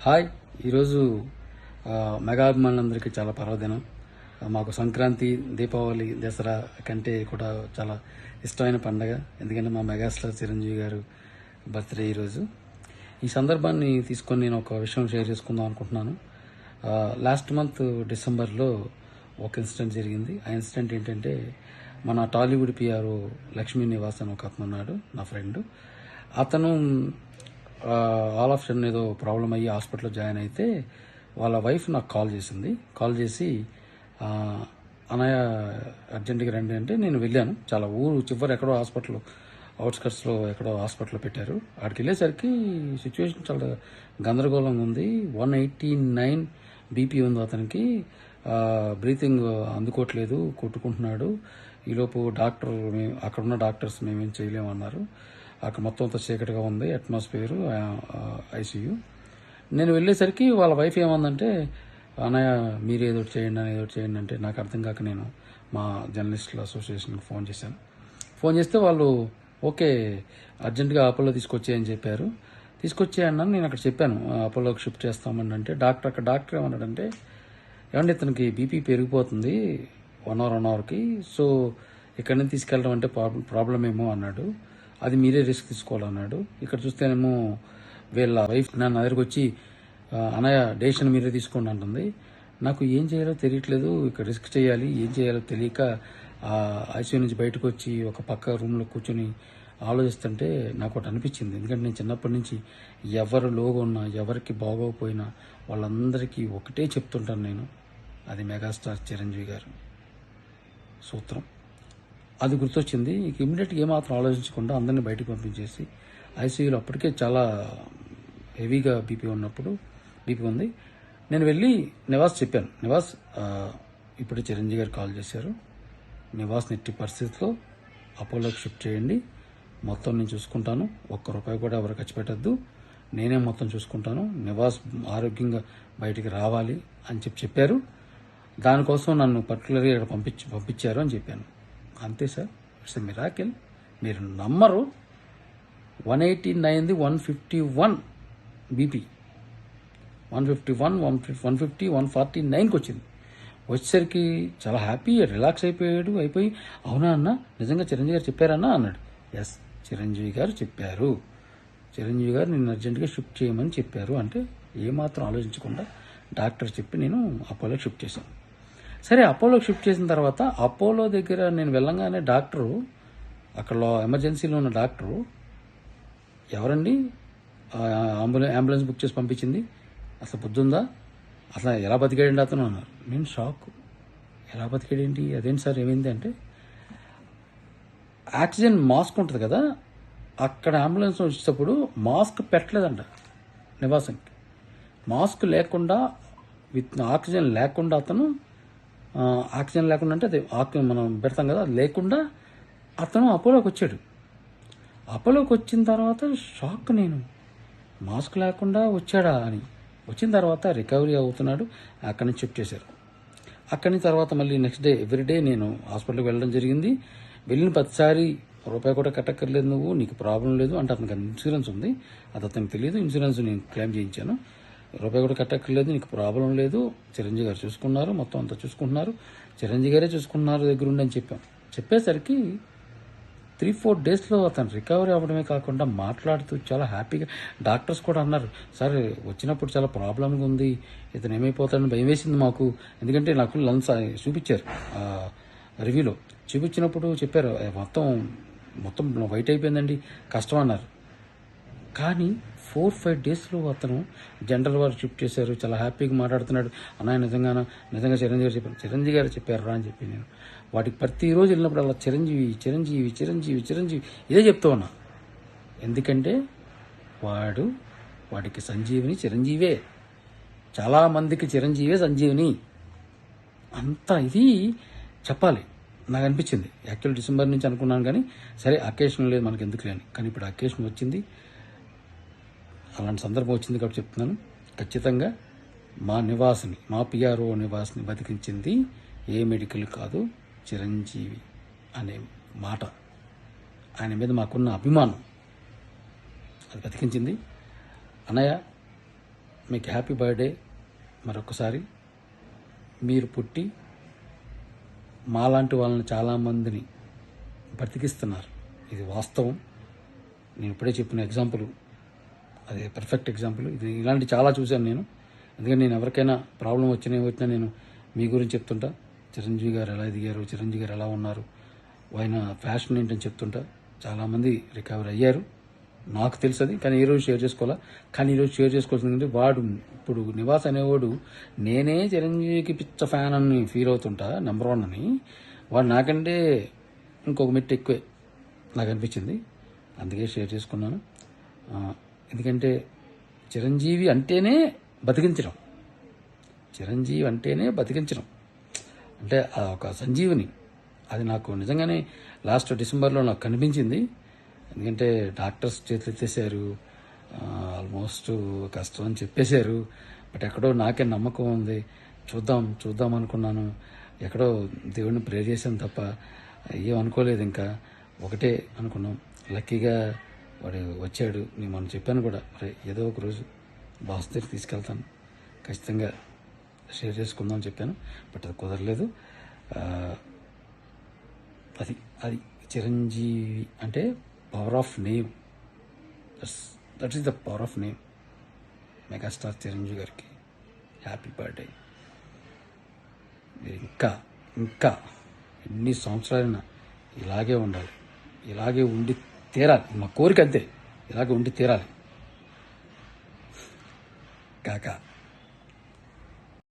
Hi. ఈరోజు mega అభిమానులందరికీ చాలా పర్వదినం. మాకు సంక్రాంతి, దీపావళి, దసరా కంటే కూడా చాలా ఇష్టమైన పండగ. ఎందుకంటే మా మెగాస్టార్ చిరంజీవి గారు బర్త్డే ఈరోజు. ఈ సందర్భాన్ని తీసుకొని నేను ఒక విషయం షేర్ చేసుకుందాం అనుకుంటున్నాను. లాస్ట్ మంత్ డిసెంబర్లో ఒక ఇన్సిడెంట్ జరిగింది. ఆ ఇన్సిడెంట్ ఏంటంటే, మన టాలీవుడ్ పిఆర్ఓ లక్ష్మీ నివాస్ అని ఒక అతను ఉన్నాడు, నా ఫ్రెండ్. అతను ఆల్ ఆఫ్ సడన్ ఏదో ప్రాబ్లం అయ్యి హాస్పిటల్లో జాయిన్ అయితే వాళ్ళ వైఫ్ నాకు కాల్ చేసి అన్నయ్య అర్జెంటుగా రండి అంటే నేను వెళ్ళాను. చాలా ఊరు చివరి ఎక్కడో హాస్పిటల్, అవుట్స్కట్స్లో ఎక్కడో హాస్పిటల్లో పెట్టారు. అక్కడికి వెళ్ళేసరికి సిచ్యువేషన్ చాలా గందరగోళంగా ఉంది. 189 బీపీ ఉంది అతనికి. బ్రీతింగ్ అందుకోవట్లేదు, కొట్టుకుంటున్నాడు. ఈలోపు అక్కడున్న డాక్టర్స్ మేమేం చేయలేమన్నారు. అక్కడ మొత్తం అంతా చీకటిగా ఉంది, అట్మాస్ఫియర్, ఐసీయూ. నేను వెళ్ళేసరికి వాళ్ళ వైఫ్ ఏమందంటే, అన్నయ్య మీరు ఏదో చేయండి అంటే నాకు అర్థం కాక నేను మా జర్నలిస్టుల అసోసియేషన్కి ఫోన్ చేస్తే వాళ్ళు ఓకే అర్జెంటుగా అపోలో తీసుకొచ్చేయని చెప్పారు. తీసుకొచ్చేయన్నాను. నేను అక్కడ చెప్పాను అపోలోకి షిఫ్ట్ చేస్తామని. అంటే డాక్టర్ ఏమన్నాడంటే, ఏమంటే ఇతనికి బీపీ పెరిగిపోతుంది 1 అవర్కి, సో ఇక్కడి నుంచి తీసుకెళ్ళడం అంటే ప్రాబ్లం ఏమో అన్నాడు. అది మీరే రిస్క్ తీసుకోవాలన్నాడు. ఇక్కడ చూస్తేనేమో వీళ్ళ వైఫ్ నా దగ్గరకు వచ్చి, అన్నయ్య డెసిషన్ మీరే తీసుకోండి అంటుంది. నాకు ఏం చేయాలో తెలియట్లేదు, ఇక్కడ రిస్క్ చేయాలి, ఏం చేయాలో తెలియక ఐసీయూ నుంచి బయటకు వచ్చి ఒక పక్క రూమ్లో కూర్చొని ఆలోచిస్తుంటే నాకు ఒకటి అనిపించింది. ఎందుకంటే నేను చిన్నప్పటి నుంచి ఎవరు లోగా ఉన్నా, ఎవరికి బాగోకపోయినా వాళ్ళందరికీ ఒకటే చెప్తుంటాను నేను, అది మెగాస్టార్ చిరంజీవి గారు సూత్రం. అది గుర్తొచ్చింది. ఇక ఇమ్మీడియట్గా ఏమాత్రం ఆలోచించకుండా అందరినీ బయటకు పంపించేసి ఐసీయూలో అప్పటికే చాలా హెవీగా బీపీ ఉంది. నేను వెళ్ళి నివాస్ చెప్పాను, నివాస్ ఇప్పుడు చిరంజీవి గారు కాల్ చేశారు, నివాస్ నెట్టి పరిస్థితిలో అపోలోకి షిఫ్ట్ చేయండి, మొత్తం నేను చూసుకుంటాను, ₹1 కూడా ఎవరు ఖర్చు పెట్టద్దు, నేనే మొత్తం చూసుకుంటాను, నివాస్ ఆరోగ్యంగా బయటికి రావాలి అని చెప్పారు. దానికోసం నన్ను పర్టికులర్గా ఇక్కడ పంపించారు అని చెప్పాను. అంతే సార్, ఇట్స్ ఎ మిరాకిల్. మీరు నమ్మరు, 189ది 151 బీపీ, 151, 150, 149కి వచ్చింది. వచ్చేసరికి చాలా హ్యాపీ, రిలాక్స్ అయిపోయి అవునా అన్న, నిజంగా చిరంజీవి గారు చెప్పారన్నా అన్నాడు. ఎస్, చిరంజీవి గారు చెప్పారు, చిరంజీవి గారు నిన్ను అర్జెంటుగా షిఫ్ట్ చేయమని చెప్పారు అంటే ఏమాత్రం ఆలోచించకుండా డాక్టర్ చెప్పి నేను అపోలోకి షిఫ్ట్ చేశాను. సరే, అపోలోకి షిఫ్ట్ చేసిన తర్వాత అపోలో దగ్గర నేను వెళ్ళంగానే డాక్టరు, అక్కడ ఎమర్జెన్సీలో ఉన్న డాక్టరు, ఎవరండి అంబులెన్స్ బుక్ చేసి పంపించింది, అసలు బుద్ధుందా, అసలు ఎలా బతికాడండి అతను అన్నారు. నేను షాక్, ఎలా బతికాడేంటి, అదేంటి సార్ ఏమైంది అంటే, ఆక్సిజన్ మాస్క్ ఉంటుంది కదా, అక్కడ అంబులెన్స్ వచ్చేటప్పుడు మాస్క్ పెట్టలేదంట నివాసంకి. మాస్క్ లేకుండా, విత్ ఆక్సిజన్ లేకుండా అతను, ఆక్సిజన్ లేకుండా అంటే అది మనం పెడతాం కదా, అది లేకుండా అతను అపోలోకి వచ్చాడు. అపోలోకి వచ్చిన తర్వాత షాక్ నేను, మాస్క్ లేకుండా వచ్చాడా అని. వచ్చిన తర్వాత రికవరీ అవుతున్నాడు, అక్కడి నుంచి షిఫ్ట్ చేశారు. అక్కడి నుంచి తర్వాత మళ్ళీ నెక్స్ట్ డే ఎవ్రీడే నేను హాస్పిటల్కి వెళ్ళడం జరిగింది. వెళ్ళిన ప్రతిసారి ₹1 కూడా కట్టక్కర్లేదు, నీకు ప్రాబ్లం లేదు అంటే, అతనికి ఇన్సూరెన్స్ ఉంది, అది అతనికి తెలియదు. ఇన్సూరెన్స్ నేను క్లెయిమ్ చేయించాను. ₹1 కూడా కట్టక్కర్లేదు, నీకు ప్రాబ్లం లేదు, చిరంజీవి గారు చూసుకున్నారు, మొత్తం అంతా చూసుకుంటున్నారు, చిరంజీవి గారే చూసుకున్నారు దగ్గరుండి అని చెప్పేసరికి 3-4 డేస్లో అతను రికవరీ అవ్వడమే కాకుండా మాట్లాడుతూ చాలా హ్యాపీగా, డాక్టర్స్ కూడా అన్నారు, సార్ వచ్చినప్పుడు చాలా ప్రాబ్లంగా ఉంది, ఇతను ఏమైపోతాడని భయం వేసింది మాకు. ఎందుకంటే నాకు లంగ్స్ చూపించారు, రివ్యూలో చూపించినప్పుడు చెప్పారు, మొత్తం వైట్ అయిపోయిందండి, కష్టం అన్నారు. కానీ 4-5 డేస్లో అతను జనరల్ వారు షిఫ్ట్ చేశారు, చాలా హ్యాపీగా మాట్లాడుతున్నాడు. అన్నయ్య నిజంగా చిరంజీవి గారు చెప్పారు రా అని చెప్పి నేను వాటికి ప్రతిరోజు వెళ్ళినప్పుడు అలా చిరంజీవి ఇదే చెప్తూ ఉన్నా. ఎందుకంటే వాడికి సంజీవిని చిరంజీవే, చాలామందికి చిరంజీవే సంజీవిని, అంత ఇది చెప్పాలి నాకు అనిపించింది. యాక్చువల్ డిసెంబర్ నుంచి అనుకున్నాను, కానీ సరే అకేషన్ లేదు మనకి ఎందుకు లేని, కానీ ఇప్పుడు అకేషన్ వచ్చింది, అలాంటి సందర్భం వచ్చింది కాబట్టి చెప్తున్నాను. ఖచ్చితంగా మా పిఆర్ఓ నివాస్ని బతికించింది ఏ మెడికల్ కాదు, చిరంజీవి అనే మాట, ఆయన మీద మాకున్న అభిమానం అది బతికించింది. అన్నయ్య మీకు హ్యాపీ బర్త్డే మరొకసారి. మీరు పుట్టి మాలాంటి వాళ్ళని చాలామందిని బ్రతికిస్తున్నారు. ఇది వాస్తవం. నేను ఇప్పుడే చెప్పిన ఎగ్జాంపుల్ అదే పర్ఫెక్ట్ ఎగ్జాంపుల్. ఇది ఇలాంటి చాలా చూశాను నేను. అందుకని నేను ఎవరికైనా ప్రాబ్లం వచ్చినా నేను మీ గురించి చెప్తుంటా. చిరంజీవి గారు ఎలా ఎదిగారు, చిరంజీవి గారు ఎలా ఉన్నారు, ఆయన ఫ్యాషన్ ఏంటని చెప్తుంటా. చాలామంది రికవర్ అయ్యారు, నాకు తెలుసు అది. కానీ ఈరోజు షేర్ చేసుకోవాలా. కానీ ఈరోజు షేర్ చేసుకోవాల్సిందంటే వాడు ఇప్పుడు నివాస్ అనేవాడు నేనే చిరంజీవికి పిచ్చ ఫ్యాన్ అని ఫీల్ అవుతుంటా, నెంబర్ 1 అని. వాడు నాకంటే ఇంకొక మెట్టు ఎక్కువే నాకు అనిపించింది. అందుకే షేర్ చేసుకున్నాను. ఎందుకంటే చిరంజీవి అంటేనే బతికించడం, చిరంజీవి అంటేనే బతికించడం. అంటే ఒక సంజీవిని. అది నాకు నిజంగానే లాస్ట్ డిసెంబర్లో నాకు కనిపించింది. ఎందుకంటే డాక్టర్స్ చేతులు ఎత్తేసారు, ఆల్మోస్ట్ కష్టం అని చెప్పేశారు. బట్ ఎక్కడో నాకే నమ్మకం ఉంది, చూద్దాం అనుకున్నాను. ఎక్కడో దేవుడిని ప్రేర్ చేశాను తప్ప ఏం అనుకోలేదు. ఇంకా ఒకటే అనుకున్నాం, లక్కీగా వాడు వచ్చాడు. నేను మనం చెప్పాను కూడా, అరే ఏదో ఒక రోజు బాస్ దగ్గర తీసుకెళ్తాను, ఖచ్చితంగా షేర్ చేసుకుందాం అని చెప్పాను. బట్ అది కుదరలేదు. అది చిరంజీవి అంటే power of name. That is the power of name. Megastar Chiranjeevi గారికి హ్యాపీ బర్త్డే. మీరు ఇంకా ఎన్ని సంవత్సరాలైనా ఇలాగే ఉండాలి, ఇలాగే ఉండి తీరాలి. మా కోరిక అంతే, ఇలాగే ఉండి తీరాలి కాక.